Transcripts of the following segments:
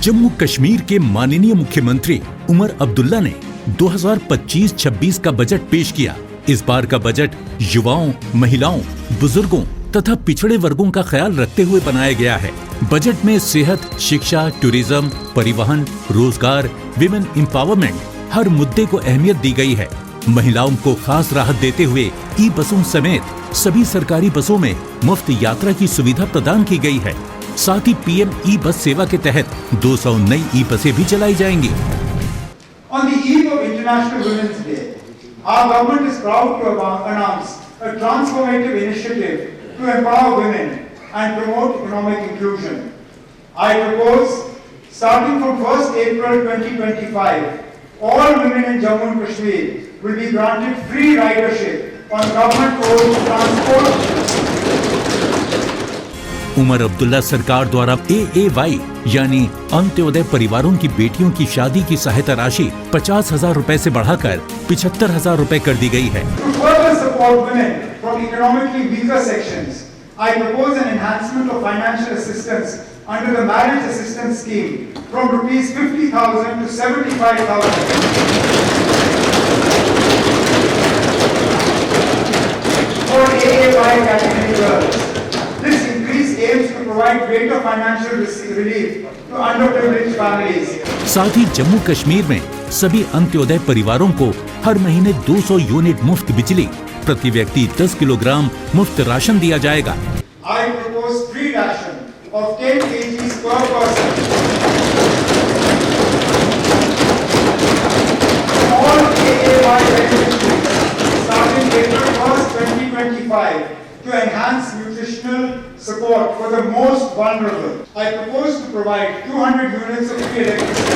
जम्मू कश्मीर के माननीय मुख्यमंत्री उमर अब्दुल्ला ने 2025-26 का बजट पेश किया। इस बार का बजट युवाओं, महिलाओं, बुजुर्गों तथा पिछड़े वर्गों का ख्याल रखते हुए बनाया गया है। बजट में सेहत, शिक्षा, टूरिज्म, परिवहन, रोजगार, विमेन एम्पावरमेंट हर मुद्दे को अहमियत दी गई है। महिलाओं को खास राहत देते हुए ई बसों समेत सभी सरकारी बसों में मुफ्त यात्रा की सुविधा प्रदान की गई है। साथ ही पीएम ई बस सेवा के तहत 200 नई ई बसें भी चलाई जाएंगी। On the eve of International Women's Day, our government is proud to announce a transformative initiative to empower women and promote economic inclusion. I propose, starting from 1st April 2025, all women in Jammu and Kashmir will be granted free ridership on government-owned transport. Omar Abdullah सरकार द्वारा AAY यानी अंत्योदय परिवारों की बेटियों की शादी की सहायता राशि 50,000 रुपए से बढ़ाकर 75,000 रुपए कर दी गई है। To further support women from economically weaker sections, I propose an enhancement of financial assistance under the marriage assistance scheme from rupees 50,000 to 75,000 for AAY category girls. This increase aims to provide greater financial relief to underprivileged families. साथ ही जम्मू कश्मीर में सभी अंत्योदय परिवारों को हर महीने 200 unit मुफ्त बिजली, प्रति व्यक्ति 10 किलोग्राम मुफ्त राशन दिया जाएगा। I propose free ration of 10 kgs per person. All AAY beneficiaries starting April 1st, 2025 to enhance nutritional support for the most vulnerable. I propose to provide 200 units of free electricity.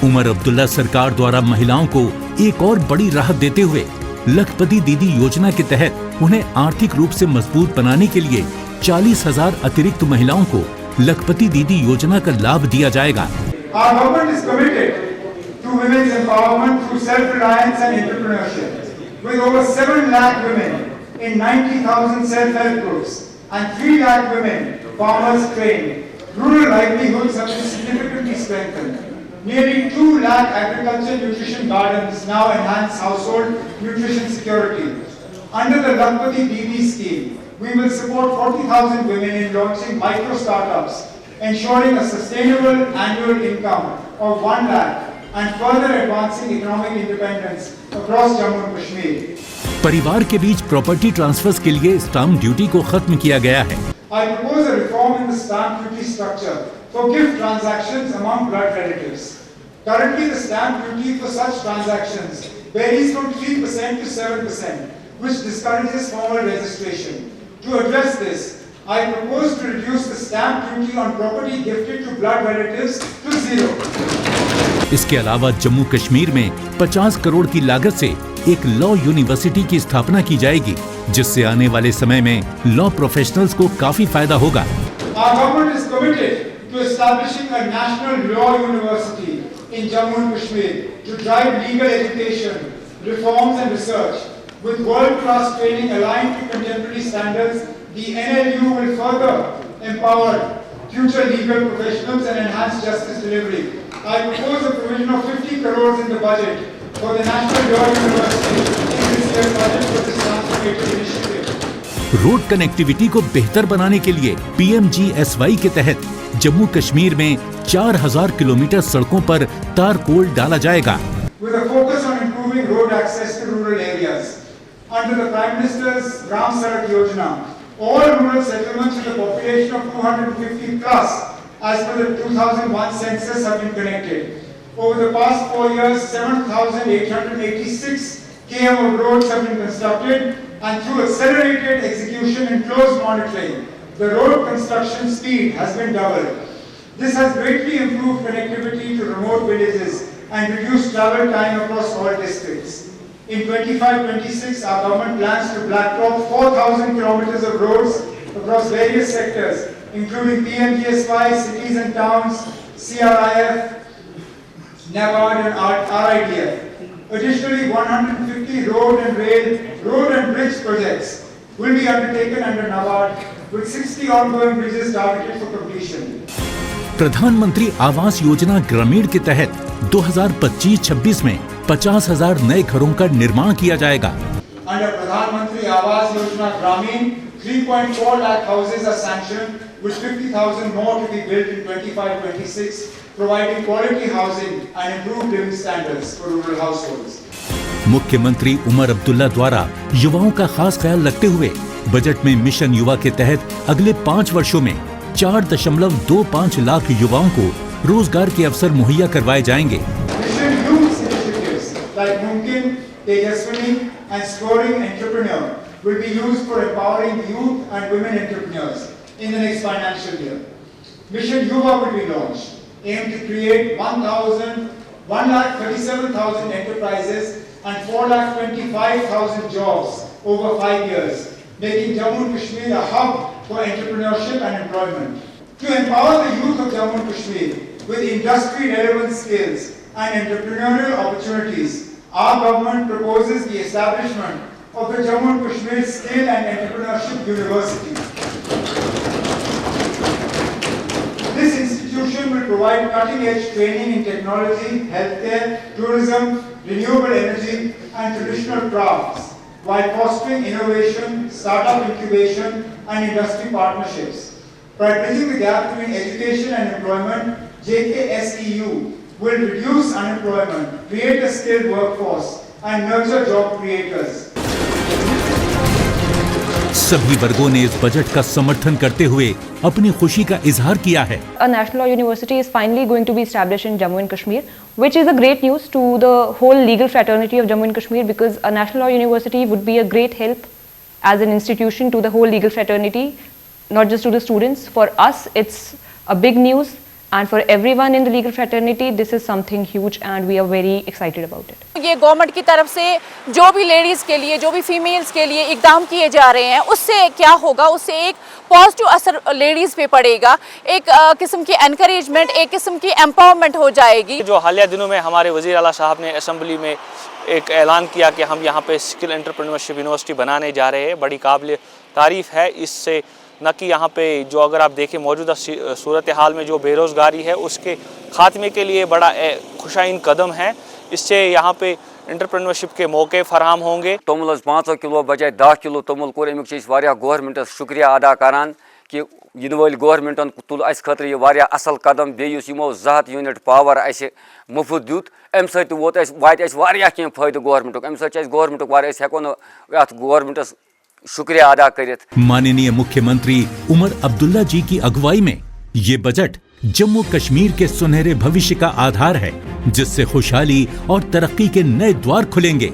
Omar Abdullah सरकार द्वारा महिलाओं को एक और बड़ी राहत देते हुए लखपति दीदी योजना के तहत उन्हें आर्थिक रूप से मजबूत बनाने के लिए 40,000 अतिरिक्त महिलाओं को लखपति दीदी योजना का लाभ दिया जाएगा। Our government is committed to women's empowerment through self-reliance and entrepreneurship. With over 7 lakh women in 90,000 self-help groups and 3 lakh women farmers trained, rural livelihoods have been significantly strengthened. Nearly 2 lakh agriculture nutrition gardens now enhance household nutrition security. Under the Lakpati Didi scheme, we will support 40,000 women in launching micro startups, ensuring a sustainable annual income of 1 lakh and further advancing economic independence across Jammu and Kashmir. परिवार के बीच property transverse के लिए stamp duty को खत्म किया गया है। I propose a reform in the stamp duty structure for gift transactions among blood relatives. Currently, the stamp duty for such transactions varies from 3% to 7%, which discourages formal registration. To address this, I propose to reduce the stamp duty on property gifted to blood relatives to 0. इसके अलावा जम्मू कश्मीर में 50 करोड़ की लागत से एक law university की स्थापना की जाएगी, जिससे आने वाले समय में लॉ प्रोफेशनल्स को काफी फायदा होगा। Our government is committed to establishing a national law university in Jammu and Kashmir to drive legal education, reforms and research. With world-class training aligned to contemporary standards, the NLU will further empower future legal professionals and enhance justice delivery. I propose a provision of 50 crores in the budget for the National Law University in this year's budget for this transformative initiative. Road connectivity को बेहतर बनाने के लिए PMGSY के तहत जम्मू कश्मीर में 4,000 kilometre सड़कों पर तारकोल डाला जाएगा। With a focus on improving road access to rural areas, under the Prime Minister's Gram Sadak Yojana, all rural settlements with a population of 250 plus, as per the 2001 census, have been connected. Over the past 4 years, 7,886 km of roads have been constructed, and through accelerated execution and close monitoring, the road construction speed has been doubled. This has greatly improved connectivity to remote villages and reduced travel time across all districts. In 25-26, our government plans to blacktop 4,000 kilometers of roads across various sectors, including PMGSY, cities and towns, CRIF, NABARD and RIDF. Additionally, 150 road and bridge projects will be undertaken under NABARD with 60 ongoing bridges targeted for completion. प्रधानमंत्री आवास योजना ग्रामीण के तहत 2025-26 में 50,000 नए घरों का निर्माण किया जाएगा। Under Pradhan Mantri Awas Yojana Gramin, 3.4 lakh houses are sanctioned, with 50,000 more to be built in 25-26, providing quality housing and improved living standards for rural households. मुख्यमंत्री उमर अब्दुल्ला द्वारा युवाओं का खास ख्याल रखते हुए बजट में मिशन युवा के तहत अगले 5 वर्षों में 4.25 लाख युवाओं को रोजगार के अवसर मुहैया करवाए जाएंगे। Mission Youth initiatives like Mumkin, Tejaswini and Scoring Entrepreneur will be used for empowering youth and women entrepreneurs in the next financial year. Mission Yuva will be launched, aimed to create 1,37,000 enterprises and 4,25,000 jobs over 5 years, making Jammu and Kashmir a hub for entrepreneurship and employment. To empower the youth of Jammu and Kashmir with industry-relevant skills and entrepreneurial opportunities, our government proposes the establishment of the Jammu and Kashmir Skill and Entrepreneurship University. This institution will provide cutting-edge training in technology, healthcare, tourism, renewable energy, and traditional crafts, while fostering innovation, startup incubation, and industry partnerships. By bridging the gap between education and employment, JKSEU will reduce unemployment, create a skilled workforce, and nurture job creators. सभी वर्गों ने इस budget का समर्थन करते हुए अपनी खुशी का इजहार किया है। A national law university is finally going to be established in Jammu and Kashmir, which is a great news to the whole legal fraternity of Jammu and Kashmir, because a national law university would be a great help as an institution to the whole legal fraternity, not just to the students. For us, it's a big news, and for everyone in the legal fraternity, this is something huge, and we are very excited about it. ये government की तरफ से जो भी ladies के लिए, जो भी फीमेल्स के लिए इकदाम किए जा रहे हैं, उससे क्या होगा, उससे एक पॉजिटिव असर लेडीज़ पे पड़ेगा, एक किस्म की एनकरेजमेंट, एक किस्म की एम्पावरमेंट हो जाएगी। जो हालिया दिनों में हमारे वज़ीर आला साहब ने असेंबली में एक ऐलान किया कि हम यहाँ पे स्किल एंटरप्रेन्योरशिप यूनिवर्सिटी बनाने जा रहे हैं, बड़ी काबिल तारीफ़ है। इससे न कि यहाँ पे जो अगर आप देखें मौजूदा सूरत हाल में जो बेरोज़गारी है उसके ख़ात्मे के लिए बड़ा खुशाइन कदम है। इससे यहाँ पे एंटरप्रेन्योरशिप के मौके फराहम होंगे। तोमुल 5 किलो बजाय 10 किलो तोमुल कोर अमुक गवर्नमेंटस शुक्रिया अदा करान कि इन वाल गवर्नमेंटन तुल अस खतर यह वारिया असल कदम बेयुस यमो 100 यूनिट पावर अस मुफ्त दियुत अम सत वोत वात वारिया कह फायदे गवर्नमेंटुक अम सत गवर्नमेंटुक वार हेको न अत गवर्नमेंटस शुक्रिया अदा करित। माननीय मुख्यमंत्री उमर अब्दुल्ला जी की अगुवाई में ये बजट जम्मू कश्मीर के सुनहरे भविष्य का आधार है, जिससे खुशहाली और तरक्की के नए द्वार खुलेंगे।